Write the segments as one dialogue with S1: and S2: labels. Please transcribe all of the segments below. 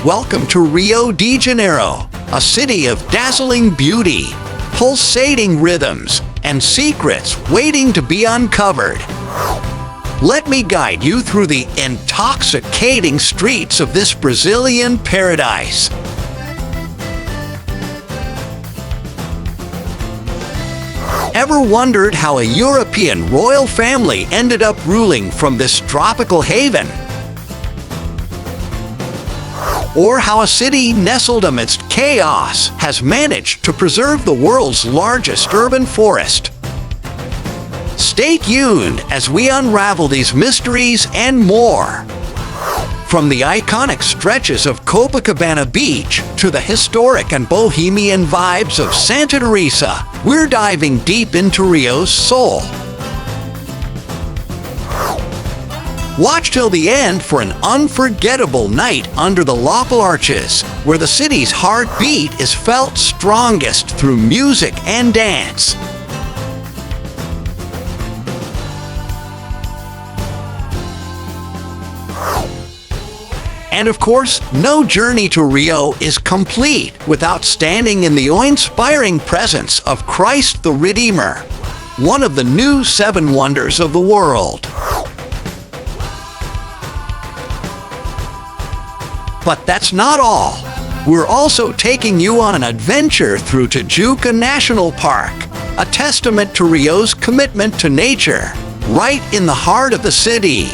S1: Welcome to Rio de Janeiro, a city of dazzling beauty, pulsating rhythms, and secrets waiting to be uncovered. Let me guide you through the intoxicating streets of this Brazilian paradise. Ever wondered how a European royal family ended up ruling from this tropical haven? Or how a city nestled amidst chaos has managed to preserve the world's largest urban forest? Stay tuned as we unravel these mysteries and more. From the iconic stretches of Copacabana Beach to the historic and bohemian vibes of Santa Teresa, we're diving deep into Rio's soul. Watch till the end for an unforgettable night under the Lapa arches, where the city's heartbeat is felt strongest through music and dance. And of course, no journey to Rio is complete without standing in the awe-inspiring presence of Christ the Redeemer, one of the new 7 wonders of the world. But that's not all. We're also taking you on an adventure through Tijuca National Park, a testament to Rio's commitment to nature, right in the heart of the city.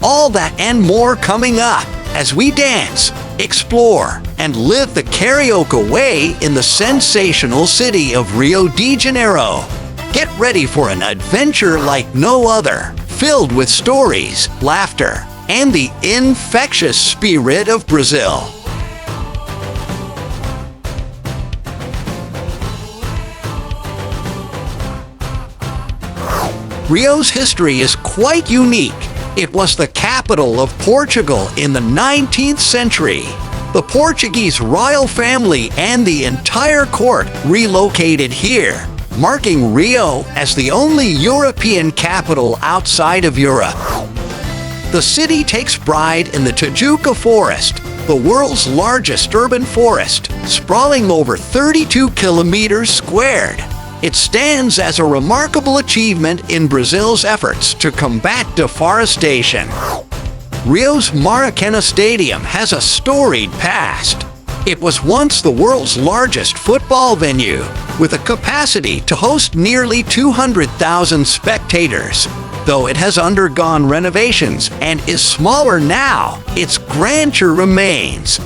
S1: All that and more coming up as we dance, explore, and live the karaoke way in the sensational city of Rio de Janeiro. Get ready for an adventure like no other, filled with stories, laughter, and the infectious spirit of Brazil. Rio's history is quite unique. It was the capital of Portugal in the 19th century. The Portuguese royal family and the entire court relocated here, marking Rio as the only European capital outside of Europe. The city takes pride in the Tijuca Forest, the world's largest urban forest, sprawling over 32 kilometers squared. It stands as a remarkable achievement in Brazil's efforts to combat deforestation. Rio's Maracanã Stadium has a storied past. It was once the world's largest football venue, with a capacity to host nearly 200,000 spectators. Though it has undergone renovations and is smaller now, its grandeur remains.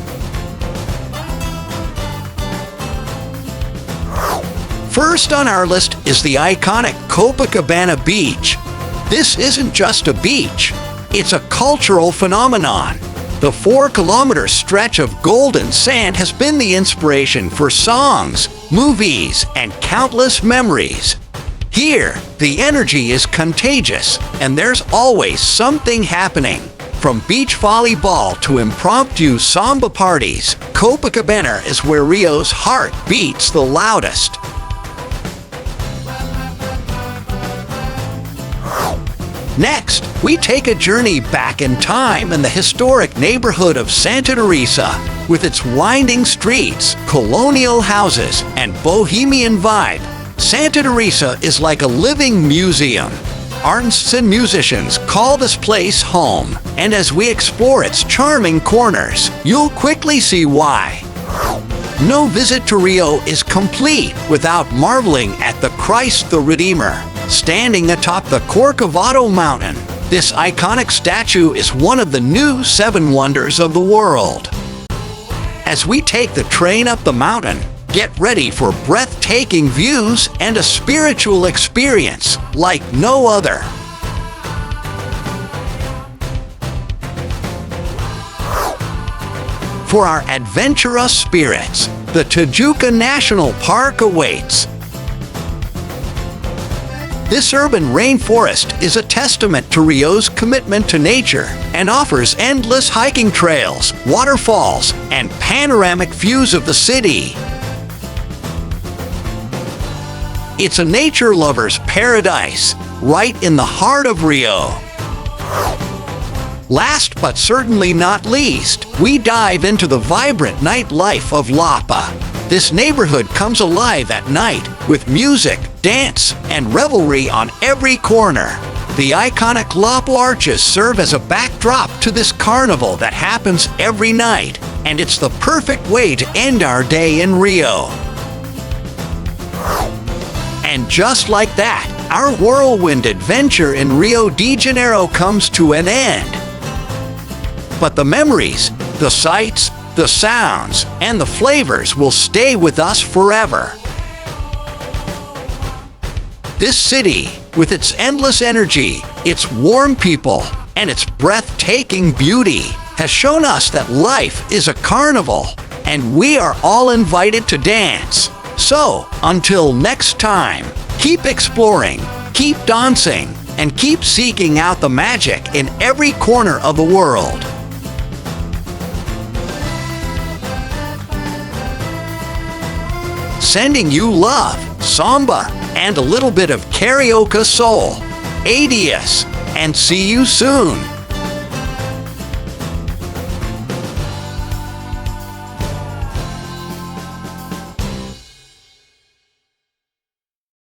S1: First on our list is the iconic Copacabana Beach. This isn't just a beach, it's a cultural phenomenon. The 4-kilometer stretch of golden sand has been the inspiration for songs, movies, and countless memories. Here, the energy is contagious, and there's always something happening. From beach volleyball to impromptu samba parties, Copacabana is where Rio's heart beats the loudest. Next, we take a journey back in time in the historic neighborhood of Santa Teresa. With its winding streets, colonial houses, and bohemian vibe, Santa Teresa is like a living museum. Artists and musicians call this place home, and as we explore its charming corners, you'll quickly see why. No visit to Rio is complete without marveling at the Christ the Redeemer. Standing atop the Corcovado Mountain, this iconic statue is one of the new 7 wonders of the world. As we take the train up the mountain, get ready for breathtaking views and a spiritual experience like no other. For our adventurous spirits, the Tijuca National Park awaits. This urban rainforest is a testament to Rio's commitment to nature and offers endless hiking trails, waterfalls, and panoramic views of the city. It's a nature lover's paradise, right in the heart of Rio. Last but certainly not least, we dive into the vibrant nightlife of Lapa. This neighborhood comes alive at night with music, dance, and revelry on every corner. The iconic Lapa arches serve as a backdrop to this carnival that happens every night, and it's the perfect way to end our day in Rio. And just like that, our whirlwind adventure in Rio de Janeiro comes to an end. But the memories, the sights, the sounds, and the flavors will stay with us forever. This city, with its endless energy, its warm people, and its breathtaking beauty, has shown us that life is a carnival, and we are all invited to dance. So, until next time, keep exploring, keep dancing, and keep seeking out the magic in every corner of the world. Sending you love, samba, and a little bit of karaoke soul. Adios, and see you soon.